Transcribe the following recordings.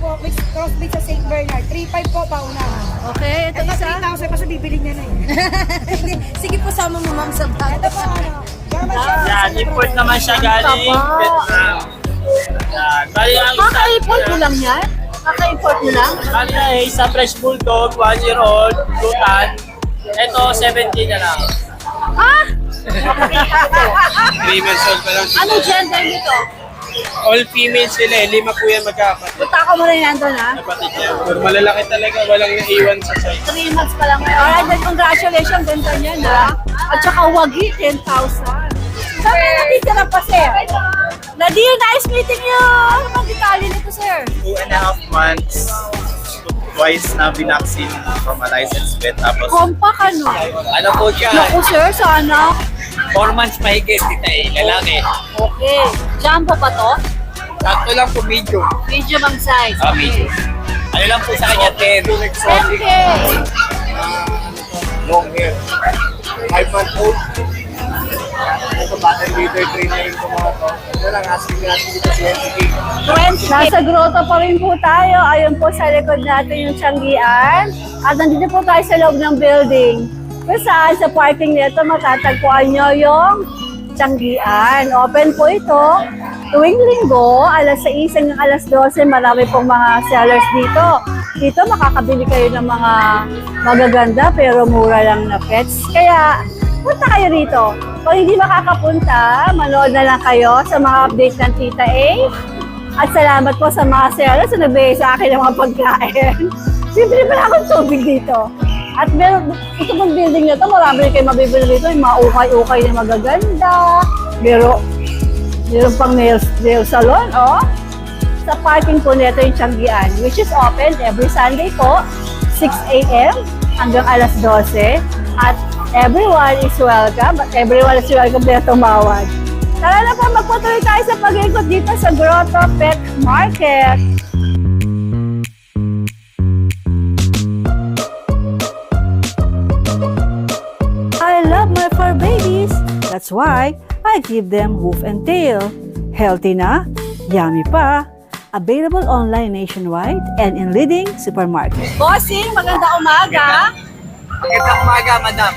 po, may crossbreed sa St. Bernard. 3,500 po pauna. Okay, ito isa. 3,000 pa sa bibili niya na eh. Sige po, sama mo ma'am sa bag. Ito po ano, German Shepherd. Yan, import naman siya galing Vietnam. Yan, bali ang Kaka-import mo lang yan? Kaka-import mo lang? Bali na isa fresh bulldog, 1 year old, Lutan. Ito, 17 na lang. Ah! 3 years old pa lang. Ano gender nito? All female sila eh, 5 po yan magkakapatid. Punta ko muna yan doon ha. Kapatid niya. Pero malalaki talaga, walang naiwan sa side. 3 months pa lang. Alright, then congratulations. Ganda niyan ha. At saka wagi, 10,000. Sabi na natitira pa sir. Nadir, nice meeting you. Ano bang detalye nito sir? 2.5 months, twice na binaksin from a licensed vet. Tapos, Compact ano? Ano po siya? Naku sir, sana. 4 months mahigit, tita eh, lalaki. Okay. Jumbo pa to? Sakto lang po medium. Medium ang size. Medium. Ano lang po sa kanya, 10. 10K. long hair. 5 months old. Ito, battle leader trainer rin po mga to. Ito lang, asking natin dito si NCK. 20K. Nasa grotto pa rin po tayo. Ayun po sa likod natin yung Tianggian. At nandito po tayo sa loob ng building. Kung saan sa parking nito matatagpuan nyo yung Tianggian. Open po ito tuwing linggo, alas 6 hanggang alas 12. Marami pong mga sellers dito. Dito makakabili kayo ng mga magaganda pero mura lang na pets. Kaya punta kayo rito. Kung hindi makakapunta, manood na lang kayo sa mga update ng Tita A. At salamat po sa mga sellers na nagbigay sa akin ng mga pagkain. Bibili pa lang akong tubig dito. At meron, ito pong building na ito, marami rin kayo mabibili dito. Yung mga ukay-ukay na magaganda. Meron pang nail salon, oh. Sa parking po nito yung Tianggian, which is open every Sunday po, 6 a.m. hanggang alas 12. At everyone is welcome. Everyone is welcome na tumawag. Tara na po, magpatuloy tayo sa pag-ikot dito sa Grotto Pet Market. I love my fur babies. That's why I give them hoof and tail. Healthy na, yummy pa. Available online nationwide and in leading supermarkets. Bossing, maganda umaga. Magandang umaga, madam.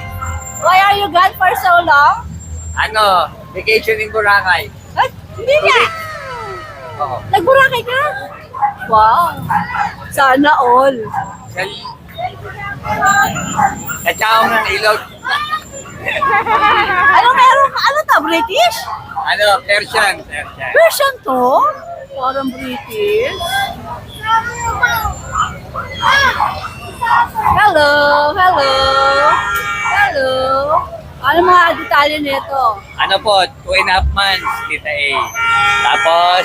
Why are you gone for so long? Ano, vacation in Boracay. Ay, hindi nga. Oo. Nagburakay ka? Wow. Sana all. Sa Chaong ng Ilog. Ano meron ka? Ano to? British? Ano, Persian. Version to? Parang British. Hello, hello. Hello. Ano mga detalye nito? Ano po, 2.5 months, tita A. Tapos,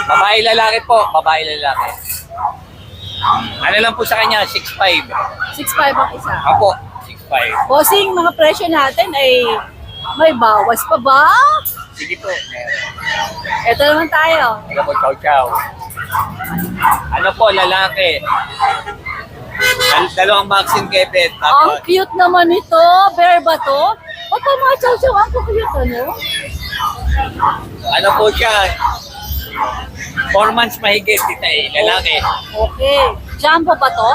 babae lalaki po, babae lalaki. Ano lang po sa kanya, 6'5". 6'5 ang isa. Ako, 6'5". Bossing, mga presyo natin ay may bawas pa ba? Sige po, meron. Ito naman tayo. Ano po, chow-chow. Ano po, lalaki. Dalawang vaccine kay Beth. Ang Tapos, cute naman ito. Bear ba to? O mga chow-chow, ang cute ano? ano po siya, 4 months mahigit, tita A, lalaki. Okay. Jumbo ba to?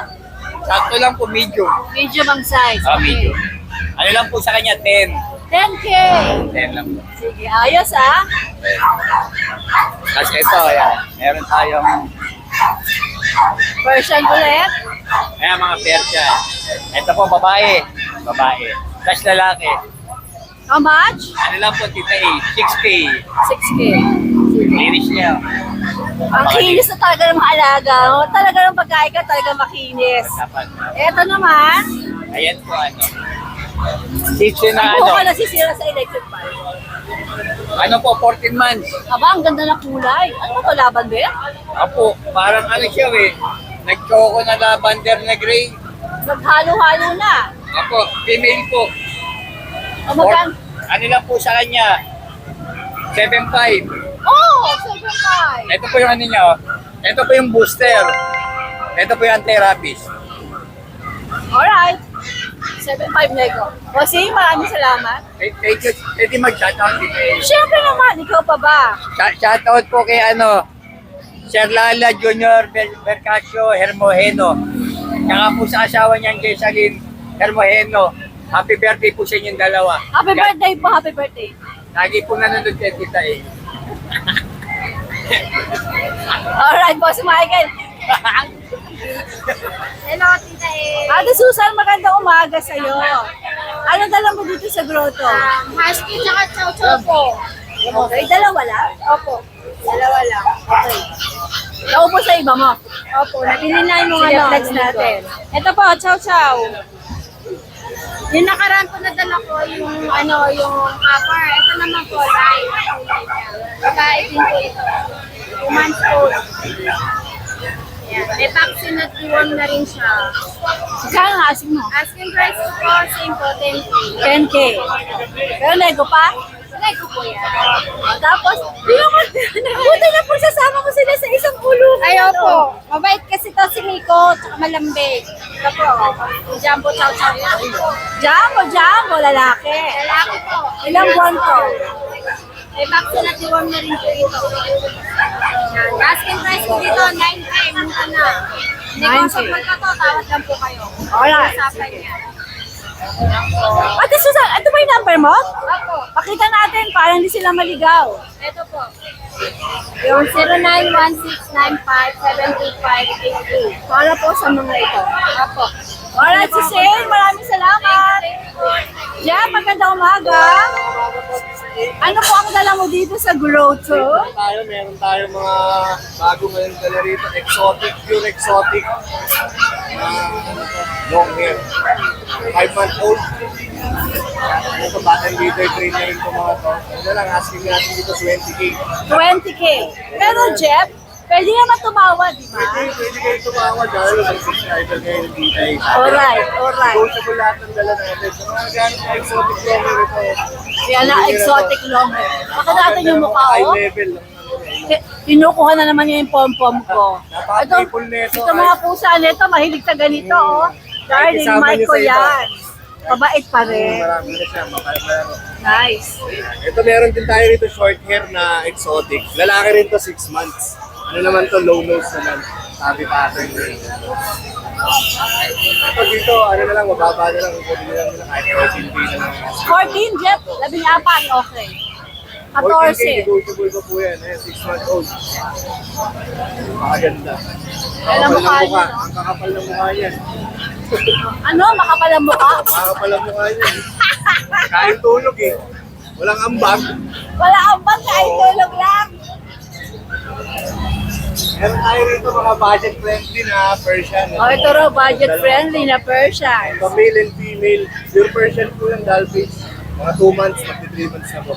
Sakto lang po, medium. Medium ang size. Medium. Ano lang po sa kanya, 10. 10K. 10 lang po. Sige, ayos ah. Tapos ito, ayan, meron tayong, Persian ulit. ayan, mga Persian. Ito po, babae. Babae. Tapos lalaki. How much? Ano lang po, tita A, 6K. 6K. Sige. Linis niya. Ang kinis na talaga ng mga alaga. Talaga ng pagkain ka, talaga makinis. Dapat. Ito naman, Ayan po, ano. Sitio na buho ka ano. nasisira sa electric fan. Ano po, 14 months. Aba, ang ganda ng kulay. Ano ba to, laban ba yan? Apo, parang ano siya eh. Nag-choco na lavender na gray. Naghalo-halo na. Apo, female po. O magkano? Ano lang po sa kanya? 7.5. Oh, 7.5. Ito po yung ano niya, oh. Ito po yung booster. Ito po yung anti-rabies. Alright. 7.5 nego. O sige, maraming salamat. Thank you. Pwede mag-shoutout din eh. Siyempre naman, ikaw pa ba? Shoutout po kay ano, Lala Junior Bercasio Hermojeno. Saka po sa asawa niyang Jessalyn Hermojeno. Happy birthday po sa inyong dalawa. Happy birthday po, happy birthday. Lagi po nanonood kay Tita eh. Alright, Boss Michael. Hello, Tita E. Ate Susan, magandang umaga sa'yo. Ano dala mo dito sa grotto? Husky tsaka chow chow po. Okay, dalawa lang? Opo. Dalawa lang. Okay. Naupo sa iba mo? Opo, nabili na yung Sige, ano. flex natin. Ito po, chow chow. Yung nakaraan po nadala ko, yung ano, yung copper. Ito naman po, live. Babae din po ito. 2 months old. Yan. May vaccine at iwan na rin siya. Kaya ang asing mo? Asking price ko po, same po, 10K. 10K. Pero nego pa? Lego po yan. Tapos, di naman, buti na po sasama mo sila sa isang kulungan. Ay, opo. Mabait kasi to si Miko, tsaka malambig. Ito po, yung jumbo chow chow. Jumbo, lalaki. Lalaki po. Ilang buwan to? May vaccine at iwan na rin po ito. Yan. Asking price ko dito, 9K, muna na. 9K. Negotiable ka to, tawad lang po kayo. Alright. Usapan niya. Ate Susan, ito ba yung number mo? Opo. Pakita natin para hindi sila maligaw. Ito po. Yung 0916957258. Para po sa mga ito. Opo. Alright, si Shane, maraming salamat. Yeah, magandang umaga. Ano po ang dala mo dito sa grotto? Meron tayo mga bago ngayon dala rito. Exotic, pure exotic. Long hair. 5-month-old. Ito, batang leader train na rin ito mga to. Ano lang, asking natin dito 20K. 20K. Pero Jeff, pwede naman tumawad, di ba? Pwede kayo tumawad dahil sa subscriber kayo ng DTI. Alright. Negotiable lahat ng dala natin. Sa mga ganit na exotic long hair ito. Yan na, exotic long hair. Pakita natin yung mukha, High oh. level lang. Kinukuha na naman yung pom-pom ko. Napaka-triple nito. Ito mga pusa nito, mahilig sa ganito, oh. Darling, Isama Mike niyo ko sa iba. yan. Mabait pa rin. Marami na siya. Marami. Nice. Ito meron din tayo rito short hair na exotic. Lalaki rin to 6 months. Ano naman to, low nose naman. Sabi pattern rin. Ito dito, ano na lang, mababa na lang. Pwede na lang nila kahit 14K na lang. 14, Jeff. 14, okay. 14K 14. negotiable pa po yan. 6 months old. Makaganda. Alam mo Kakapal ng kaya, mukha. no? Ang kakapal ng mukha yan. Ano? Makapal ang mukha? Kakapal ng mukha yan. Kahit tulog eh. Walang ambag. Wala kang bang kahit tulog lang. Meron tayo rito mga budget friendly na Persian. Oh, ito raw, budget friendly na Persian. Ito male and female. Pure Persian po yung doll face. Mga 2 months, magti 3 months na po.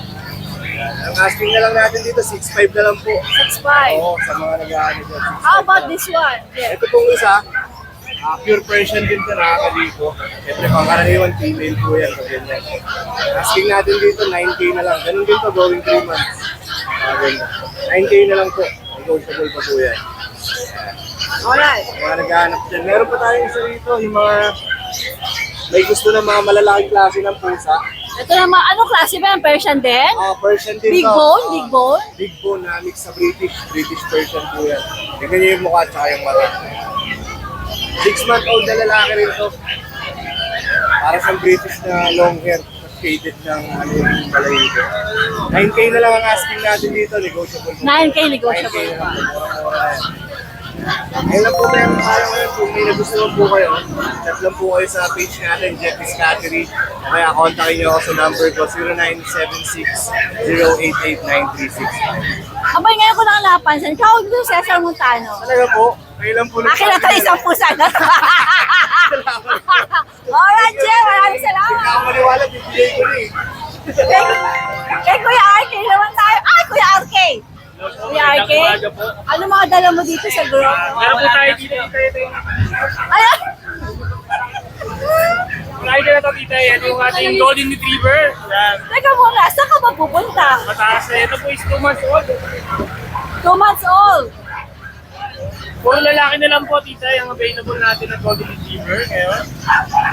Ang asking na lang natin dito, 6'5 na lang po. 6'5". Oo, sa mga nag-aano dyan. How about this one? Jeff? Ito pong isa, pure Persian din ito, nakakaliko. Siyempre, pangkaraniwan female po yan. Ganyan. Asking natin dito, 9K na lang. Ganun din to, going 3 months. Ganun. 9K na lang po. Negotiable pa po yan. Alright. Mga naghahanap dyan. Meron pa tayong isa rito, yung mga may gusto ng mga malalaking klase ng pusa. Ito naman, anong klase ba yan? Persian din? Persian din Big to. bone? Big bone? Big bone na mix sa British Persian po yan. Tingnan niyo yung mukha at saka yung mata. 6-month-old na lalaki rin to. Para sa British na long hair. Shaded ng ano yung balahibo. 9K na lang ang asking natin dito. Negotiable po. 9K 9K negotiable na pa. lang po. Mura-mura yan. Ayun lang po meron tayo ngayon. Kung may nagustuhan po kayo, chat lang po kayo sa page natin, Jeffy's Cattery. Kaya kontakin niyo ako sa number ko, 0976-088-9365. Abay, ngayon ko lang napansin. Tawag dito Cesar Montano. Talaga po, kayo lang po Akin na ito isang pusa na to. Alright, Jeff. Maraming Hindi salamat. ako maniwala, bibigay ko rin. Kay Kuya RK naman tayo. Ay, Kuya RK. Kuya RK, ano mga dala mo dito sa group? Meron po tayo dito. Ayan. Rider na to dito. Yan yung ating Golden Retriever. Yan. Teka muna, saan ka ba pupunta? Mataas na. Ito po is 2 months old. 2 months old. Puro lalaki na lang po, tita, yung available natin na Golden Retriever ngayon.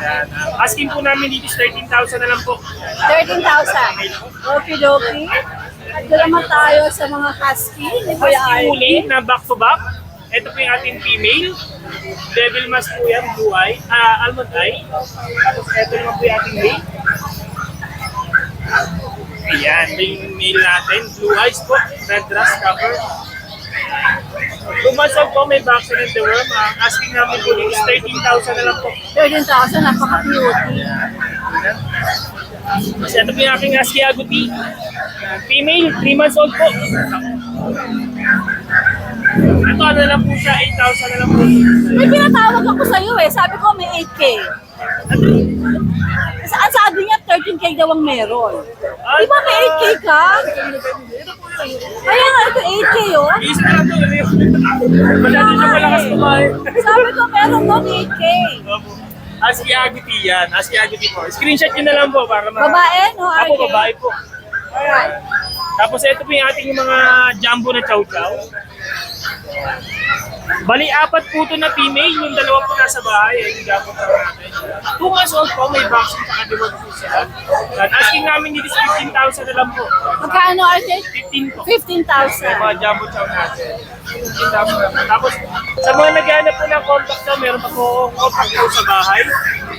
Yan. Asking po namin dito is 13,000 na lang po. 13,000. Okay, dokie. At doon naman tayo sa mga husky ni Kuya Husky muli Arky. na back to back. Ito po yung ating female. Devil mask po yan, blue eye, almond eye. Tapos ito naman po yung ating male. Ayan, yung male natin. Blue eyes po, red dress cover. 2 months old po, may vaccine in the worm. Ang asking namin po is 13,000 na lang po. 13,000, napaka-cute. Kasi ito po yung aking husky agouti. Female, 3 months old po. Ito ano lang po siya, 8,000 na lang po. May pinatawag ako sa'yo eh. Sabi ko may 8K. Saan sabi niya 13K daw ang meron? Di ba may 8K ka? Kaya nga ito 8K oh. Isa na lang po. Masyado siya malakas kumain. Sabi ko meron doon 8K. Husky agouti yan. Husky agouti po. Screenshot nyo na lang po para Babae no? Ako, RK? babae po. Tapos ito po yung ating mga jumbo na chow chow. Bali, 4 po ito na female. Yung 2 po nasa bahay. Yung jumbo po natin. 2 months old po. May vaccine sa kadiwag po sila. At asking namin dito is 15,000 na lang po. Magkano RK? 15 po. 15,000. Yung mga jumbo chow natin. 15,000 na lang. Tapos, sa mga naghahanap po ng compact chow, meron pa po compact po sa bahay.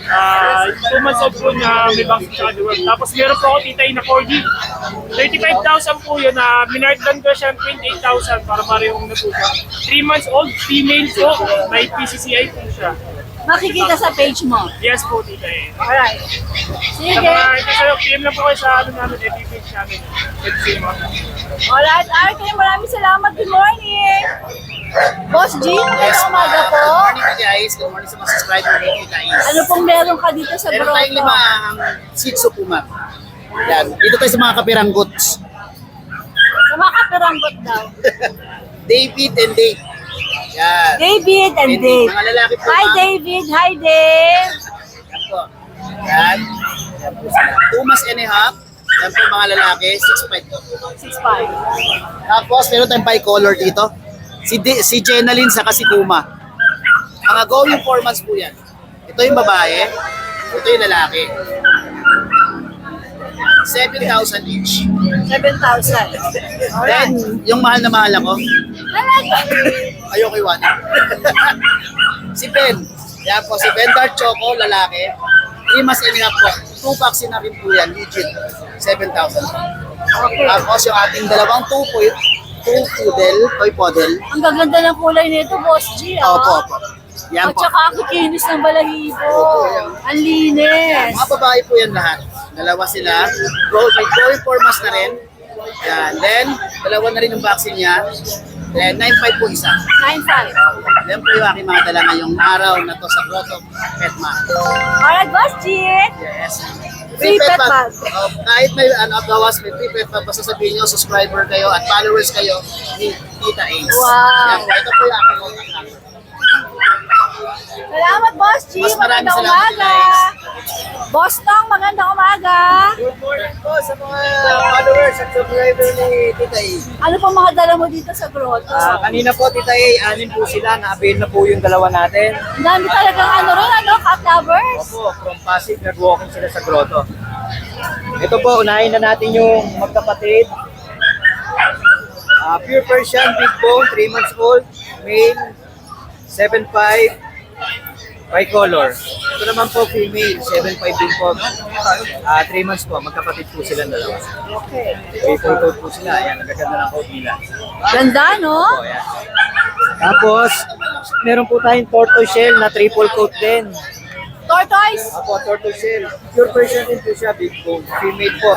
2 months old po na may vaccine sa kadiwag. Tapos, meron po ako titay na corgi. 35,000 po yun. Minarkdan ko siya 28,000 para parehong na po siya. 3 months old, female po. May PCCI po siya. Makikita sa page mo. Yes po, tita eh. Alright. Sa Sige. mga ito sa'yo, PM lang po kayo sa ano namin, FB page namin. FB mo. Alright, RK, maraming salamat. Good morning. Boss G, magandang umaga po. Good morning guys. Good morning sa mga subscriber natin guys. Ano pong meron ka dito sa Meron tayong Grotto? 5 ang Shih Tzu Puma. Yan. Dito tayo sa mga kapiranggots. Sa mga kapiranggot daw. David and Dave. Yan. David and Dave. Mga lalaki po. Hi ma'am. David, hi Dave. Yan po. Yan. Yan po sila. 2 months and a half. Yan po mga lalaki. 6'5 po. 6'5". Tapos meron tayong bicolor dito. Si Jenalyn saka si Puma. Mga going 4 months po yan. Ito yung babae. Ito yung lalaki. 7,000 each. 7,000. Then, yung mahal na mahal ako, Talaga? ayoko iwanan. Si Ben. Yan po, si Ben Dark Choco, lalaki. 3 months and a half po. 2 vaccine na rin po yan, legit. 7,000. Okay. Tapos yung ating dalawang 2 poodle, toy poodle. Ang gaganda ng kulay nito, Boss G, ah. Opo, opo. Yan At po. saka ang kikinis ng balahibo. Ang linis. Mga babae po yan lahat. Dalawa sila. May going 4 months na rin. Yan. Then, dalawa na rin yung vaccine niya. Then, 9.5 po isa. 9.5. Yan po yung aking mga dala ngayong araw na to sa Grotto Pet Mart. Alright, Boss G. Yes. Free pet bag. Kahit may bawas, may free pet bag, basta sabihin nyo, subscriber kayo at followers kayo ni Tita Ace. Wow. Yan, ito po yung aking contact number. Salamat, Boss G. Mas maraming Magandang salamat, umaga. guys. Boss Tong, magandang umaga. Good morning po sa mga followers at subscriber ni Tita Ace. Ano pa mga dala mo dito sa grotto? Kanina po, Tita A, 6 po sila. Na-avail na po yung 2 natin. Ang dami talagang ano rin, cat lovers. Opo, from Pasig, nag-walking sila sa grotto. Ito po, unahin na natin yung magkapatid. Pure Persian, big bone, 3 months old, male, 7'5", bicolor. Ito naman po, female, 7'5 din po. 3 months po, magkapatid po sila dalawa. Okay. Triple coat po sila, ayan, nagaganda ng coat nila. Ganda, no? Po, ayan. Tapos, meron po tayong tortoise shell na triple coat din. Tortoise. Apo, tortoise shell. Pure Persian din po siya, big bone. Female po.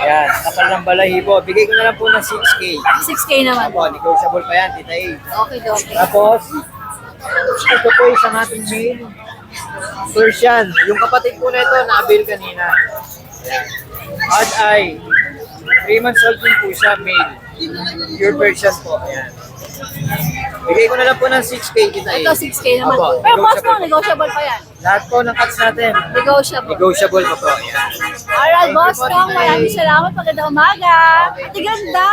Ayan, kapal ng balahibo. Bigay ko na lang po ng 6K. 6K naman. Apo, negotiable pa yan, Tita A. Okay, okay. Tapos, ito po isang ating male. Persian. Yung kapatid po na ito, na-avail kanina. Ayan. Odd eye. 3 months old din po siya, male. Pure Persian po. Ayan. Bigay ko na lang po ng 6K, Tita A. Ito, 6K naman. Apo, Pero boss negotiable. mo, negotiable pa yan. Lahat po ng cuts natin. Negotiable. Negotiable po po. Ayan. Alright, Thank you boss po, Tong, Tita A. maraming salamat. Magandang umaga. Ate ganda.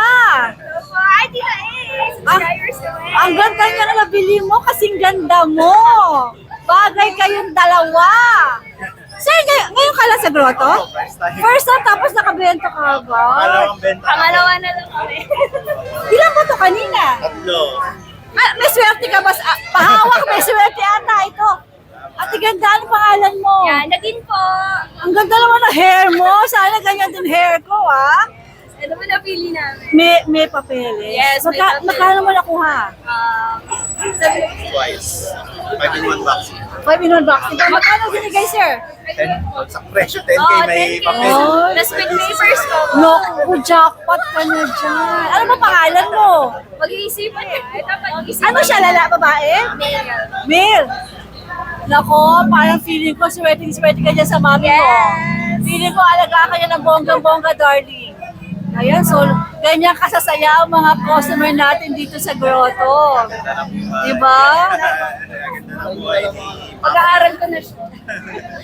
Hi, Tita Ace! Ang ganda nga nabili mo kasing ganda mo. Bagay kayong dalawa. Sir, ngayon ka lang sa grotto? First time. First time, tapos nakabenta ka ba? Pangalawang benta. Pangalawa na lang kami. Ilan ba to kanina? Tatlo. Ah, may swerte ka ba? Pahawak, may swerte ata ito. Ate ganda, ano pangalan mo? Yan, Nadine po. Ang ganda naman ng hair mo. Sana ganyan din hair ko, ah. Ito mo napili namin. May papeles. Yes, may papeles. Magkano mo nakuha? Sabi Twice. 5 in 1 box. 5 in 1 box. Magkano binigay, sir? 10. Sa presyo, 10K may 10K. papel. Oh. Tapos with papers ko. Naku, jackpot ka na dyan. Ano ba pangalan mo? Mag-iisipan niya. Dapat mag-iisipan. Ano siya, babae? Male. Male. Nako, parang feeling ko sweating ka dyan sa mami mo. Yes. Feeling ko alaga ka niya ng bonggang-bongga, darling. Ayan, so ganyan kasasaya ang mga customer natin dito sa grotto. Diba? Pag-aaral ko na siya.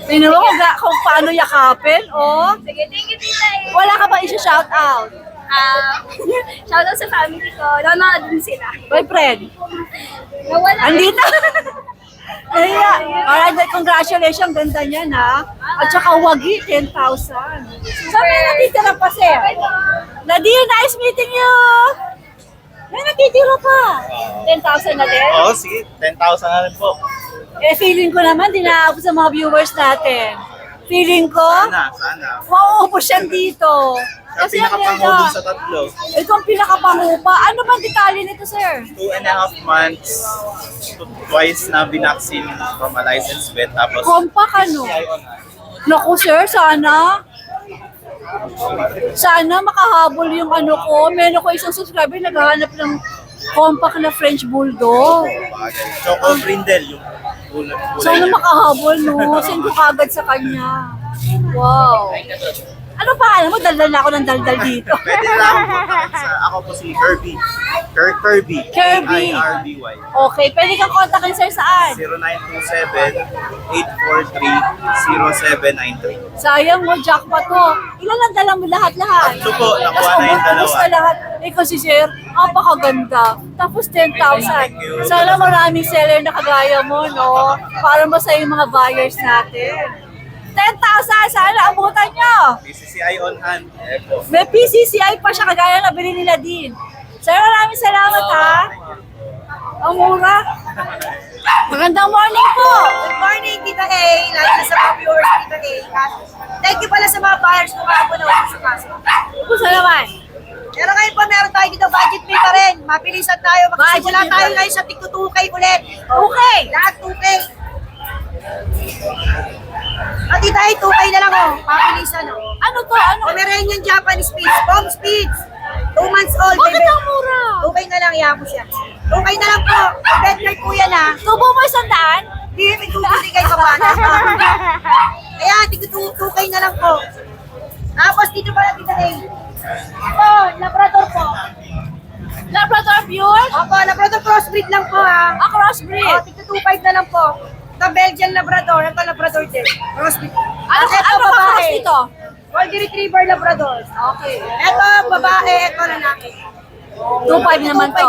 Tingnan mo kung paano yakapin, oh. Sige, thank you, tita. Wala ka ba i-shout out? Shoutout sa family ko. Nanonood din sila. Boyfriend? Nawala. Andito. Kaya, alright, congratulations, ganda niyan ha. At saka wagi, 10,000. Saan may natitira pa, sir? Nadine, nice meeting you! May natitira pa. 10,000 na din? Oo, sige. 10,000 na rin po. Eh, feeling ko naman, dinaabot sa mga viewers natin. Feeling ko, Sana. mauubos yan dito. Sa Kasi ang pinakapangudong ganda. sa tatlo. Ito ang pinakapangupa. Ano bang detalye nito, sir? 2.5 months. Twice na binaksin from a licensed vet. Tapos, Compact ano? CI on hand. Naku, sir, sana makahabol yung ano ko. Meron ko isang subscriber naghahanap ng compact na French Bulldog. Choco Brindle yung kulay Sana niya. makahabol, no? Send ko kagad sa kanya. Wow. Ano pa mo? Daldal na ako ng daldal dito. Pwede na ako kontakin sa, ako po si Kirby. Kirby. Kirby. Kirby. Okay, pwede kang kontakin, sir, saan? 0927-843-0793. Sayang mo, jackpot to. Ilan lang dala mo lahat-lahat? Tatlo po, nakuha na yung Tapos dalawa. na lahat. Eh kasi sir, napakaganda. Tapos 10,000. you. Sana maraming seller na kagaya mo, no? Para masaya yung mga buyers natin. 10,000, sana abutan nyo. PCCI on hand. Eh po. May PCCI pa siya kagaya na bili nila din. Sir, maraming salamat ha. Ang mura. Magandang morning po. Good morning, Tita A. Lalo na sa mga viewers, Tita A. Thank you pala sa mga buyers ko kahapon na upo sa kaso. Gusto naman. Pero ngayon po, meron tayo dito budget pay pa rin. Mapilisan tayo. Magsisimula Budget pay tayo pa rin. ngayon sa tig 2K ulit. Okay. Lahat 2K. Tita A, 2K na lang oh. Mapilisan oh. Ano to? Ano? Pomeranian Japanese Spitz. Bomb Spitz. 2 months old. Bakit baby. ang mura? 2K na lang, iyan mo siya. 2K na lang po. Bed card po yan ha. Tubo mo 100? Hindi, may tutuloy kayo sa bata. Kaya, tig 2K na lang po. Tapos dito pala, Tita A. Ito, Labrador po. Labrador pure? Opo, Labrador crossbreed lang po ha. Ah, crossbreed. Oh, tigto 2.5 na lang po. Ito Belgian Labrador, ito Labrador din. Crossbreed. Ano Ito ka cross dito? Golden Retriever Labrador. Okay. Ito babae, ito lalaki. 2.5 naman to.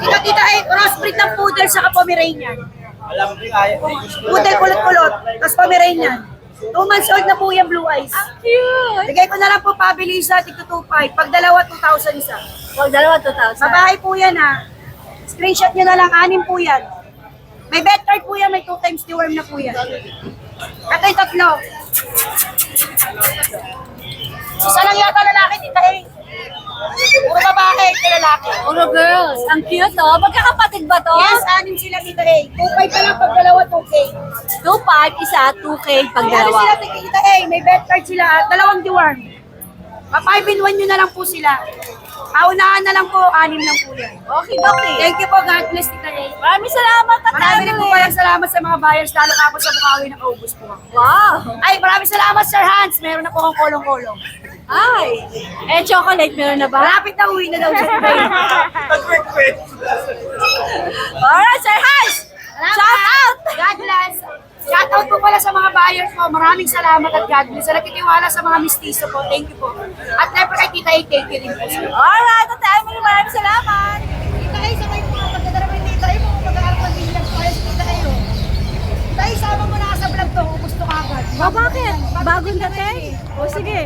Ito tita ay crossbreed ng poodle sa Pomeranian. Alam mo, kaya. Poodle kulot-kulot, tapos Pomeranian. 2 months old na po yung blue eyes. Cute. Bigay ko na lang po pabili sa tigto 2.5. Pag dalawa, 2,000 isa. Huwag dalawa 2,000. Babae po yan ha. Screenshot nyo na lang, 6 po yan. May vet card po yan, may 2 times deworm na po yan. Ito yung tatlo. Isa lang yata lalaki, tita eh. Puro babae, ito lalaki. Puro girls. Ang cute, oh. Magkakapatid ba to? Yes, 6 sila, tita eh. 2.5 na lang pag dalawa, 2K. 2.5, isa, 2K pag Ano dalawa. sila, tita eh. May vet card sila at 2 deworm. Pa-5 in 1 nyo na lang po sila. Paunahan na lang po, 6 lang po yan. Okay, okay. Thank you po, God bless, tita eh. Maraming salamat at Marami rin po palang salamat sa mga buyers, lalo ka po sa Bukawi ng August po. Wow. Ay, maraming salamat, Sir Hans. Meron na po akong kolong-kolong. Ay. Eh, chocolate meron na ba? Malapit na uwi na daw siya. Alright, Sir Hans. Shout out. God bless. Shout out po pala sa mga buyers ko. Maraming salamat at God bless. Sa nagtitiwala sa mga mistiso po. Thank you po. At never kay Tita A, thank you rin po. Alright, at maraming salamat. Tita A, sa may mga pagdadara mo yung Tita A, mga pag-aaral ng Williams Forest agad. Oh, bakit? Bagong dating? O sige.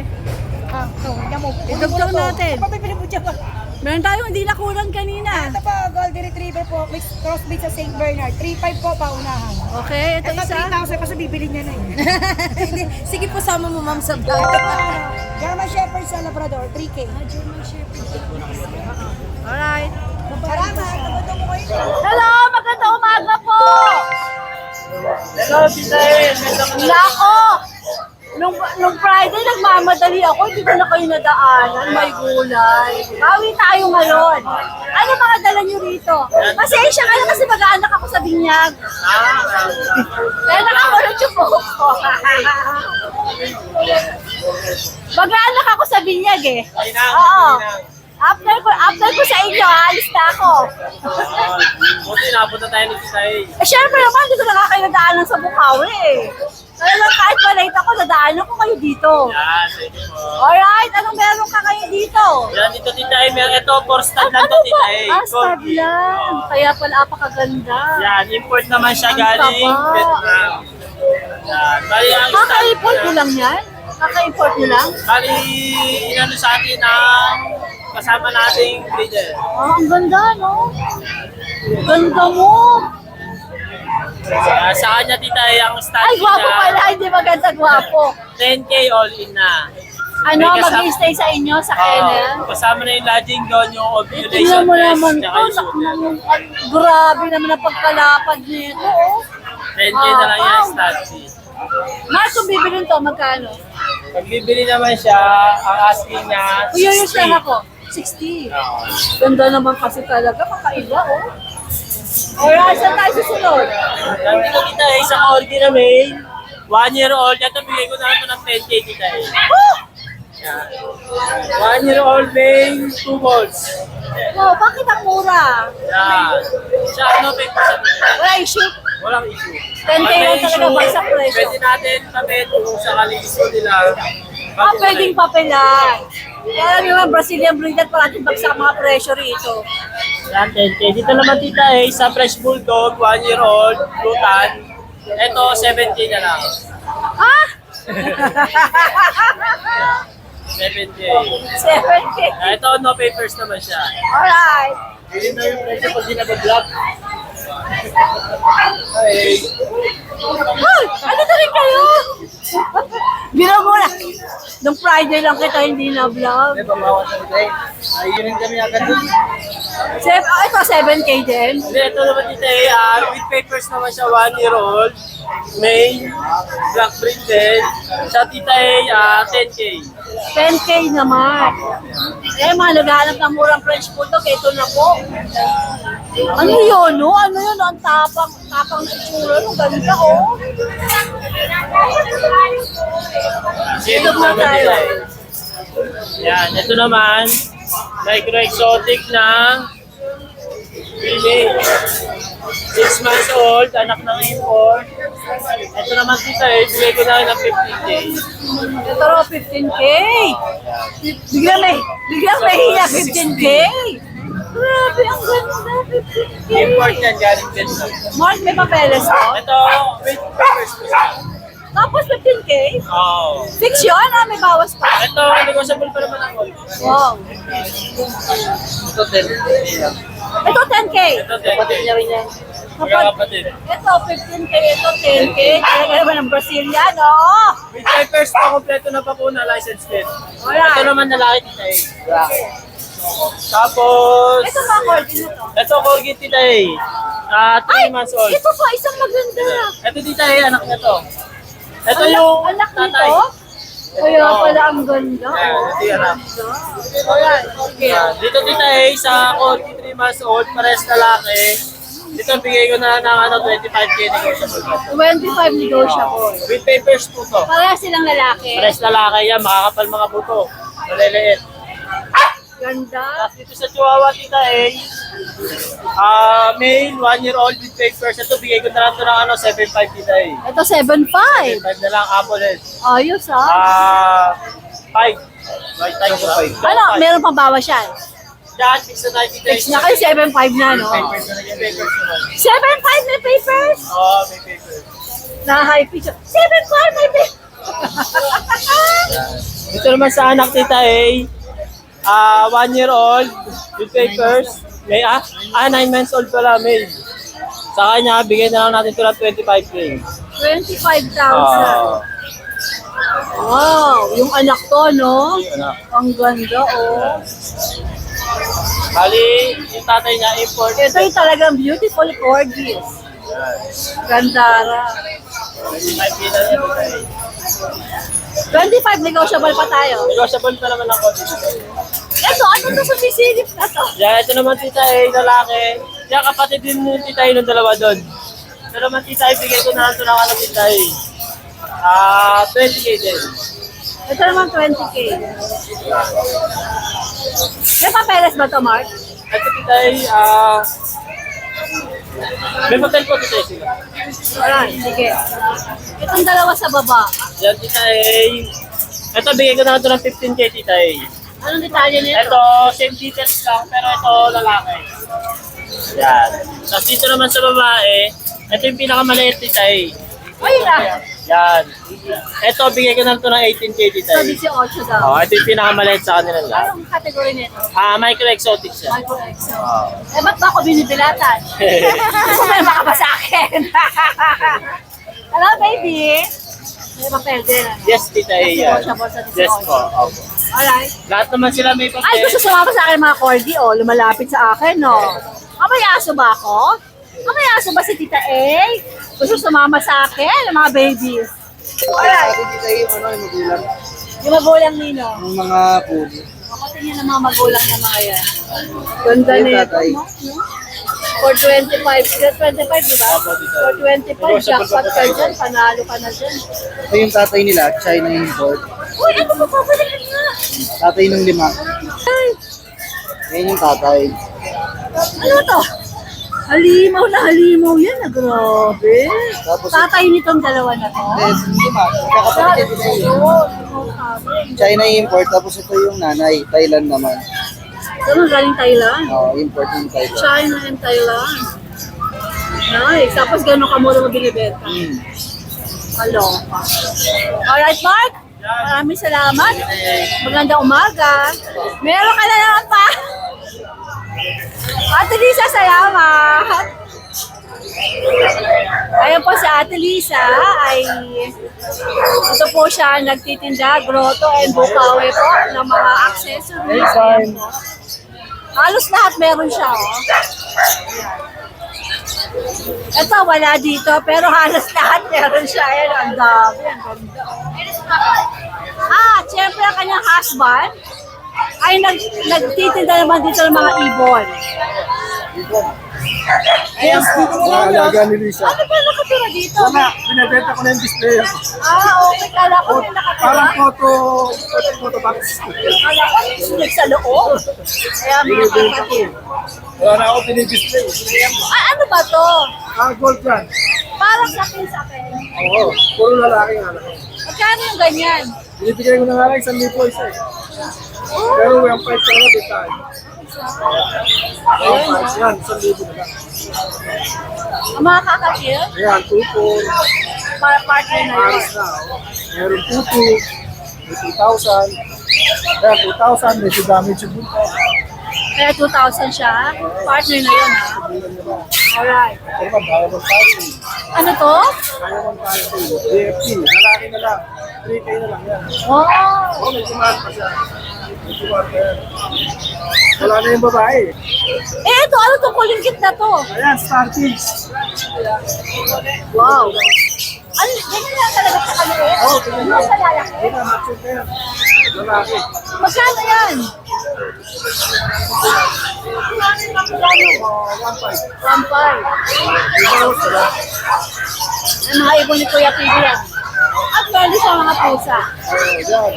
Idugtong natin. Papipili po dyan. Meron tayong hindi nakulang kanina. Ito po, Golden Retriever po, mixed crossbreed sa St. Bernard. 3.5 po paunahan. Okay, ito Ito isa. 3,000 kasi bibili niya na eh. Sige po, sama mo ma'am sa vlog. German Shepherd sa Labrador, 3K. Alright. Salamat, tumutong mo kayo. Hello, magandang umaga po. Hello, Tita E. Nako! Nung Friday, nagmamadali ako, hindi ko na kayo nadaanan, may gulay. Bawi tayo ngayon. Ano mga dala nyo rito? Pasensya ka na kasi mag-aanak ako sa binyag. Kaya nakakulot yung buhok ko. Mag-aanak ako sa binyag eh. Oo. After ko sa inyo, alis na ako. Buti napunta tayo ni Tita E. Eh, syempre naman, hindi ko na nga kayo nadaanan sa Bukawi eh. Kaya lang kahit malate ako, nadaanan ko kayo dito. Yan, thank you po. Alright, anong meron ka kayo dito? Yan, dito Tita E. Ito, for stand lang Ano to ba? Tita E. Stab lang. Kaya pala apakaganda. Yan, import naman siya Ang galing taba. Vietnam. Yan, bali ang Kaka-import mo lang yan? Kaka-import mo lang? Bali, inano sa atin ang kasama nating breeder. Ang ganda, no? Ganda mo. Sa kanya Tita E, ang Ay, standing gwapo pala. Hindi maganda, gwapo. 10K all in na. Ano, May kasama- mag-stay sa inyo, sa kennel? Kasama na yung lodging doon, yung ovulation Tingnan mo test, naman tsaka to. yung sugar. Grabe naman ang pagkalapad nito, oh. 10K na lang yan, stat fee. Mas, kung bibilin to, magkano? Pag bibili naman siya, ang asking niya, Uyuyos 60. lang ako. 60. Ganda naman kasi talaga, kakaiba, oh. Alright, saan tayo susunod? Nandito Tita E, isang orgi na male, 1 year old. Ito, bigay ko na ito ng 10K Tita E. Oh! Yan. 1 year old male, 2 balls. Oh, bakit ang mura? Yan. Siya, ano, paper sa Wala issue. walang issue. 10K Pag may lang talaga issue, bagsak presyo. pwede natin kapit kung sakali gusto nila. Pwedeng papelan. Kaya lang yung mga Brazilian breeder, parating bagsak mga presyo rito. Yan, 10K. Dito naman Tita E, sa fresh bulldog, 1 year old, Lutan. Ito, 7K na lang. Ah! 7K. 7K. Ito, no papers naman siya. Alright. Hindi na yung presyo pag di nag-vlog. Ay, Hoy! Ano na rin kayo? Biro mo na. Nung Friday lang kita hindi na-vlog. babawas na rin. Ayunin kami agad dun. Ito, 7K din. Hindi, ito naman Tita E, with papers naman siya, 1 year old. Male, black breed din. Sa Tita E, 10K. 10K naman. Eh, mga naghahanap ng murang French Bulldog, ito na po. Ano yun, no? Ano yun? Ang tapang na itsura. Ang ganda, oh. Dito po naman tayo. Tita E. Yan, ito naman, micro-exotic na female. 6 months old, anak ng import. Ito naman Tita E, bigay ko na ng 15K. Ito raw, 15K. Biglang may hiya, 15K. Grabe, ang ganda, 15K. Import yan, galing Vietnam. Mark, may papeles to. Ito, with papers po siya. Tapos 15K. Oo. Fix yun, may bawas pa. Ito, negotiable pa naman ako. Wow. Ito, 10K. Ito 10K. Ito, 10K. Magkakapatid. Ito 15K, ito 10K. Talaga naman ng Brazilian, oo. With papers pa, kompleto na pa po na license din. Alright. Ito naman lalaki Tita E. Tapos, Ito ba, Corgi na to? ito, Corgi Tita E. 3 months old. Ito pa, isang maganda. Ito Tita E, anak niya to. Ito yung anak tatay. nito? Kaya pala ang ganda. Yan, ito yung anak. Alright, okay. Yan. Dito Tita E, sa Corgi 3 months old, pares lalaki. Dito, bigay ko na ng 25K negotiable pa to. 25 negotiable. With papers po to. Parehas silang lalaki. Pares lalaki yan, makakapal mga buto. Maliliit. Ganda. Tapos dito sa Chihuahua Tita E, male, 1 year old with papers. Ito, bigay ko na lang ito ng 7.5 Tita E. Ito 7.5. 7.5 na lang, apple head. Ayos ah. 5. Right time ko 5. Ano, meron pang bawas yan. Diyan, fix na tayo Tita E. Fix na kayo 7.5 na, no? Papers na lang yung papers naman. 7.5 may papers? Oo, may papers. Na-high pitch. 7'4", may baby. Ito naman sa anak tita A, 1 year old, with papers. May, 9 months old pala, May. Sa kanya, bigyan na lang natin ito ng 25K. 25,000. Ah. Wow, yung anak to, no? Yung anak. Ang ganda, oh. Bali, yung tatay niya, import. Ito yung talagang beautiful corgis. Gandara. 25K na yan, tita A. 25 negotiable pa tayo. Negotiable pa naman ako dito. Ito, ano to sa sisilip na to? Yeah, ito naman tita A, lalaki. Yan, kapatid din yung tita A ng dalawa doon. Ito naman tita A, bigay ko na lang ito ng ano tita A. 20K din. Ito naman 20K. May papeles ba to, Mark? Ito tita A, may papel po tita A sila. Alright, sige. Itong dalawa sa baba. Yan tita A. Ito, bigay ko na lang ito ng 15K tita A. Anong detalye nito? Ito, same details lang, pero ito lalaki. Yan. Tapos dito naman sa babae, ito yung pinakamaliit tita A. Ay, na. Yan. Ito, bigay ko na ito ng 18K tita So, A. 18 daw. Oh, ito yung pinakamaliit sa kanila lang. Anong category nito? Micro exotic siya. Micro EXO. Eh, ba't ba ako binibilatan? Gusto mo yung makaba sa akin? Hello, baby. May papel din. Ano? Yes, tita A yan. Negotiable sa 18. Yes po. Opo. Alright. Lahat naman sila may papel. Ay, gusto sumama sa akin mga corgi, oh. Lumalapit sa akin, no. May aso ba ako? May aso ba si Tita A? Gusto sumama sa akin, mga babies. Alright. Dito yung ano, yung magulang. Yung magulang nino. Yung mga pugi. Ako tingin ng mga magulang niya mga yan. Ganda Yung nito, tatay. no? For 25, 25, di ba? For 25, jackpot ka dyan, panalo ka na dyan. Ito yung tatay nila, China import. Uy, ano ba pabalikin nga? Tatay ng 5. Ay, Yan yung tatay. ano to? Halimaw na halimaw yan, grabe. Tapos- Tatay nitong dalawa na to. Yes, 5. Kakapatid nila yun. China import, tapos ito yung nanay, Thailand naman. Ano galing Thailand? Import yung Thailand. China and Thailand. Nice. Tapos gano'n ka muna mabilibenta. Kaloka. Alright, Mark. Maraming salamat. Magandang umaga. Meron ka na naman pa. Ate Lisa, salamat. Ayun po si Ate Lisa ay ito po siya nagtitinda, grotto and bukawi po ng mga accessories. Ayan po. Halos lahat meron siya. Oh. Ito wala dito pero halos lahat meron siya. Ayan, ang dami. Ang ganda. Siyempre ang kanyang husband ay nagtitinda naman dito ng mga ibon. Yes, alaga ni Lisa. Ano ba nakatira dito? Binibenta ko na yung display. Okay. Kala ko may nakatira. photo box. Kala ko may sulit sa loob. Kaya mga kapatid. Wala na ako pinidisplay. Ano ba to? Gold yan. Parang sa akin. Oo, puro lalaki nga lang. Magkano yung ganyan? Binibigay ko na nga lang 1,000 isa eh. Pero yung price ko na dito. Yung price yan, 1,000 na lang. Ang mga kakakil, Ayan, tupo, para partner na yun. pares na. Meron tupo, may 2,000. Ayan, 2,000, medyo damage yung bunta. Kaya 2,000 siya. Partner na yun, ha? Alright. Ito naman, Diamond Party. Ano to? Diamond Party, DFT, lalaki na lang. 3K na lang yan. Oh! Oh, may kumahan pa siya. May kumahan pa yan. Wala na yung babae. Eh, ito, ano to? Kulingkit na to. Ayan, Star Kids. Wow. Ano, ganyan lang talaga sa kanila. Oh, tingnan Ano sa lalaki? Ayan, mature pa yan. Lalaki. Magkano yan? Oh, 1.5. 1.5. Ikaw, sila. Ang mga ibon ni Kuya Pili yan. At pwede sa mga pusa. Oh, yan.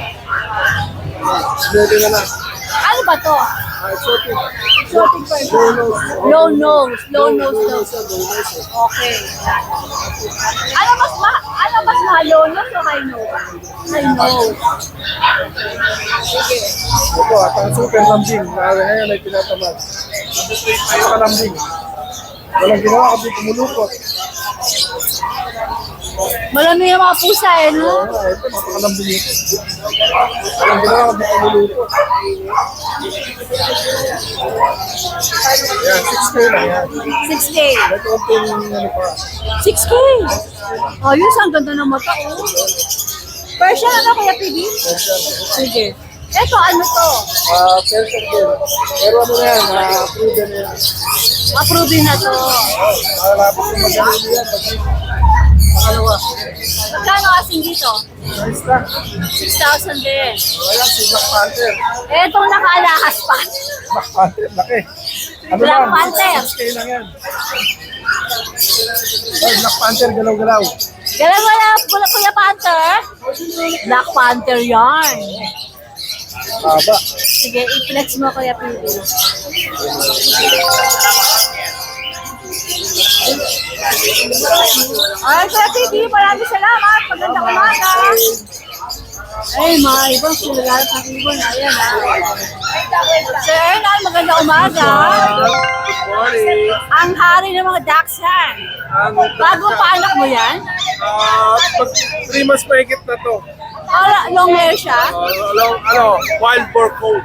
Slowly na lang. Ano ba to? Exotic. Exotic bird. Low nose. Low nose. Low nose Low daw. nose yan, low nose. Okay. Ano mas mahal, low nose o high nose? High nose. Sige. Ito, at ang super lambing. Ngayon ay tinatamad. Ay, kalambing. Walang ginawa kasi tumulukot. Marami yung mga pusa eh, no? Ito, napakalambing ito. Alam ko na ako dito niluluto. Yan, 6K lang yan. 6K. Ito yung ano pa. 6K. Ayos, ang ganda ng mata. Oh. Persian ano Kuya PB? Sige. Ito, ano to? Persian din. Pero ano na yan, proven na yan. Approving na to. Malapit yung magaling yan. Pangalawa. Magkano asing dito? Nice lang. 6,000 din. Ayan, si Black Panther. Etong nakaalahas pa. Black Panther, laki. Ano Black lang, Panther. 6K lang yan. Ay, Black Panther, galaw-galaw. Ganun wala, Kuya Panther? Black Panther yan. Haba. Sige, i-flex mo Kuya PB. Ay, Kuya PB, maraming salamat. Magandang umaga. Ay, mga ibang sinagalap ng ibon. Ayan, ha. Sir Hernan, magandang umaga. Good morning. Ang hari ng mga Dachshund. Bagong paanak mo yan? Pag 3 months mahigit na to. Long hair siya? Wild boar coat.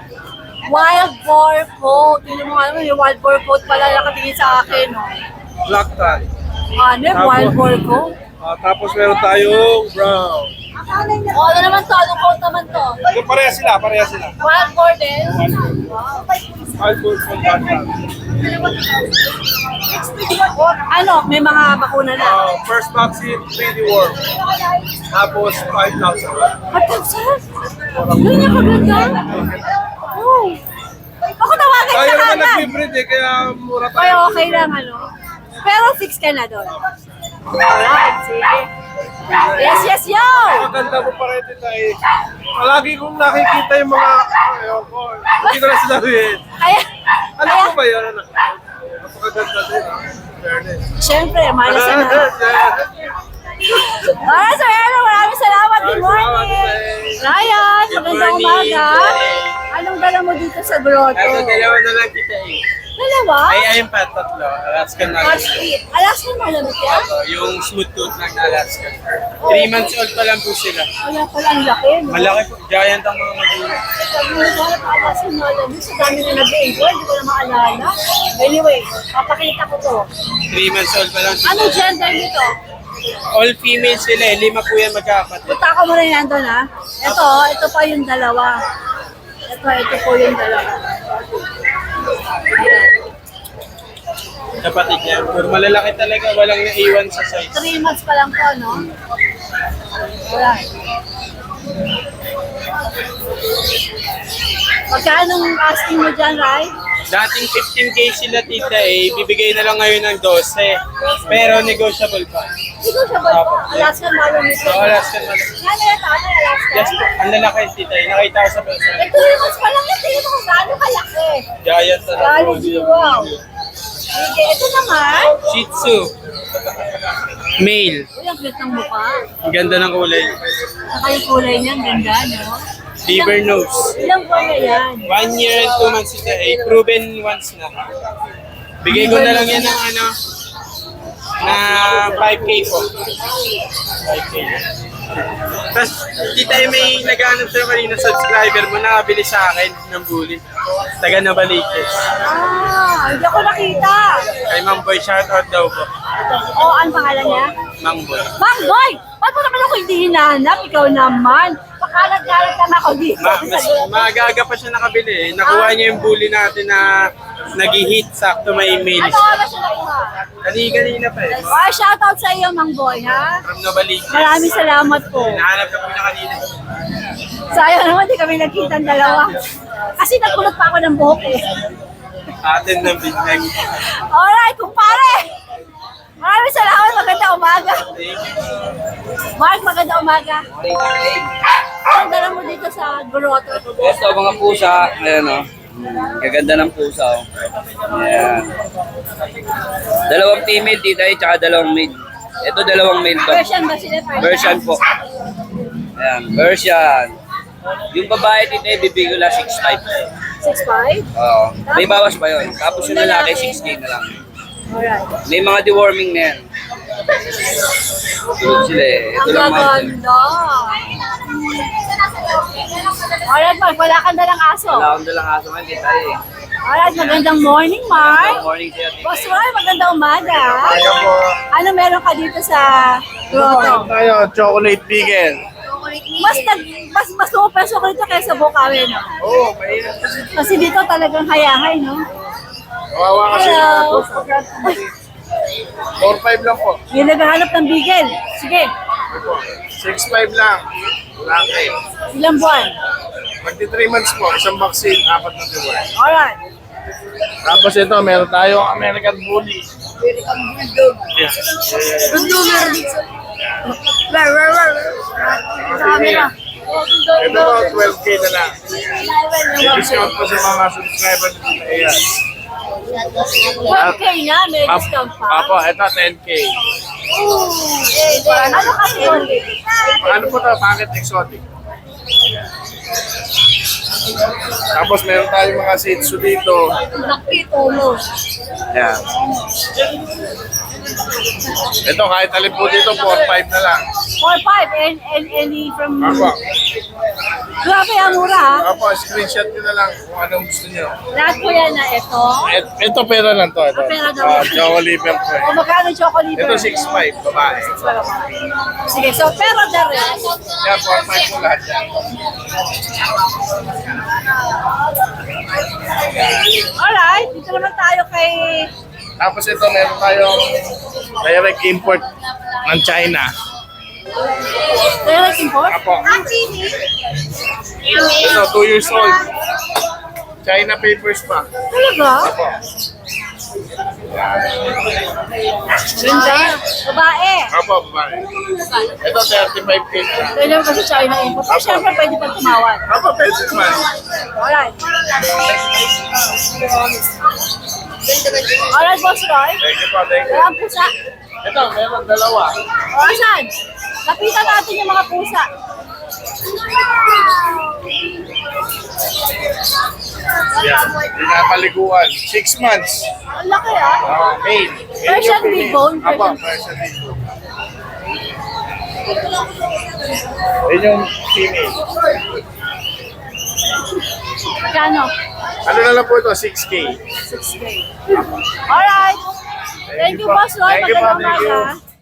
Wild boar coat. Yun mo nga naman, yung wild boar coat pala nakatingin sa akin. No? Black tan. Ano, wild boar coat? Tapos meron tayong brown. O, ano naman to? Anong coat naman to? Pareha sila. Wild boar din? Wild boar coat black tan. Ano, may mga bakuna na. First vaccine, 3D worm. Tapos 5,000. Hatag sir? Ganyan kaganda? Oh. Ako tawagan Tayo ka naman agad. nag-breed kaya mura tayo. Kaya okay lang ano. Pero fix ka na doon. Alright, sige. Yes, yo! Maganda mo pa rin ito eh. Palagi kong nakikita yung mga, ayun ko, hindi ko na sinabihin. Kaya, Ano ko ba yun? Napakaganda din. Fairness. syempre, malas na. Alright, Sir Aaron, maraming salamat. Good morning. Ryan, magandang umaga. Anong dala mo dito sa grotto? Dalawa na lang kita eh. Dalawa? Ayun pa, tatlo. Alaskan na. Alaskan malamit yan? Yung smooth tooth ng Alaskan. 3 months old pa lang po sila. Wala pala ang laki, no? Malaki po. Giant ang mga magulang. Alaskan malamit. Sa dami na nag-enjoy, hindi ko na maalala. Anyway, papakita ko to. 3 months old pa lang sila. Anong gender nito? All female sila eh. 5 po yan magkakapatid. Punta ako muna yung nandun, ha? Ito pa yung dalawa. Ito po yung dalawa. Kapatid niya. Pero malalaki talaga. Walang naiwan sa size. 3 months pa lang po, no? Alright. Magkano ang asking mo dyan, Rai? Dating 15K sila tita eh. Bibigay na lang ngayon ng 12. Pero negotiable pa. Ito siya ba? Alaskan malamit. So, Alaskan malamit. Ano yung tama, Alaskan? Yes po. Ang lalaki tita eh. Nakita ko sa pesa. 3 months pa lang yan. Tingnan mo kung gaano kalaki. Giant talaga. Quality, wow. Sige, ito naman. Shih Tzu. Male. Uy, ang cute ng mukha. Ang ganda ng kulay. Saka yung kulay niya, ang ganda, no? Beaver nose. Ilang buwan na yan? 1 year and 2 months sila eh. Proven once na. Bigay ko na lang yan ng ano, na 5K po. 5K. Tapos, tita may naghanap sa'yo kanina subscriber mo, nakabili sa akin ng bully. Taga na Balikis. Hindi ako nakita. Kay Mang Boy, shoutout daw po. Ang pangalan niya? Mang Boy. Mang Boy! Ba't mo naman ako hindi hinahanap? Ikaw naman. Pakalat-galat ka na ako dito. Mas magaga pa siya nakabili eh. Nakuha niya yung bully natin na nag-hit, sakto may email. Ano oras siya nakuha? Kanina pa eh. Shoutout sa iyo, Mang Boy, ha? From Novaliches. Maraming salamat po. Nahanap ka po na kanina. Sayang naman, di kami nagkita ng dalawa. Kasi nagkulot pa ako ng buhok eh. Atin ng bignag. Alright, kumpare! Maraming salamat, magandang umaga. Mark, magandang umaga. Ang dala mo dito sa grotto. Ito mga pusa, ayan o. Gaganda ng pusa o. Ayan. Dalawang female dito ay tsaka dalawang male. Ito dalawang male to. Persian ba sila? Version po. Ayan, version. Yung babae dito ay bibigyan lang 6'5". 6'5"? Oo. May bawas pa yun. Tapos yung lalaki 6K na lang. Alright. May mga deworming na yan. Tulog sila eh. Ito Ang lang mga. gaganda. Alright, Mark, wala ka dalang aso. Wala akong dalang aso man, di tayo eh. Alright, magandang morning, Mark. Good morning sir. Boss Roy, magandang umaga. Kaya po, Ano meron ka dito sa grotto? tayo, chocolate vegan. Mas upeso ko dito kaysa Bukawi, no? Oo, mainit. Kasi dito talagang hayahay, no? Kawawa kasi Hello. mga boss. Magkano po? 4-5 lang po. Yung naghahanap ng bigel. Sige, 6-5 lang. Laki. ilang buwan? Magti 3 months po, isang vaccine, 4 na buwan. Alright. Tapos ito, meron tayong American Bully. American Bulldog. Yes. Camera. Ito po, 12K na lang. May discount pa sa mga subscriber nito. Ayan. 12K na, may discount pa. Apo, ito 10K. Ano kasi yun? Ano po ito? Packet exotic. Tapos meron tayong mga Shih Tzu dito. Laki, tulo. Ayan. Ito, kahit alin po dito, 4-5 na lang. 4-5 and any from... Apo. Grabe, ang mura ha. Apo, screenshot nyo na lang kung anong gusto nyo. Lahat po yan na ito. Ito pera lang to. Ito. Pera daw. Choco liver po. O magkano chocolate? Ito 6'5", babae. Sige, so pero the rest. Yan, 4'5" po lahat yan. Alright, dito naman tayo kay... Tapos ito, meron tayong direct import ng China. Direct import. Apo. Ito, 2 years old. China papers pa. Talaga? Apo. Ganda. Babae. Apo, babae. Ito, 35K na. Pwede kasi China import. Pero syempre pwede pa tumawad. Apo, pwede naman. Alright. Alright, Boss Roy. Thank you po, thank you. Kaya ang pusa. Ito, meron dalawa. O, asan? Lapitan natin yung mga pusa. Yan, pinapaliguan. 6 months. Ang laki ah. Male. Persian big bone. Apo, Persian big bone. Yan yung female. Magkano? Ano na lang po ito? 6K. Alright. Thank you, Boss Roy. Thank you po, Magandang thank you. umaga.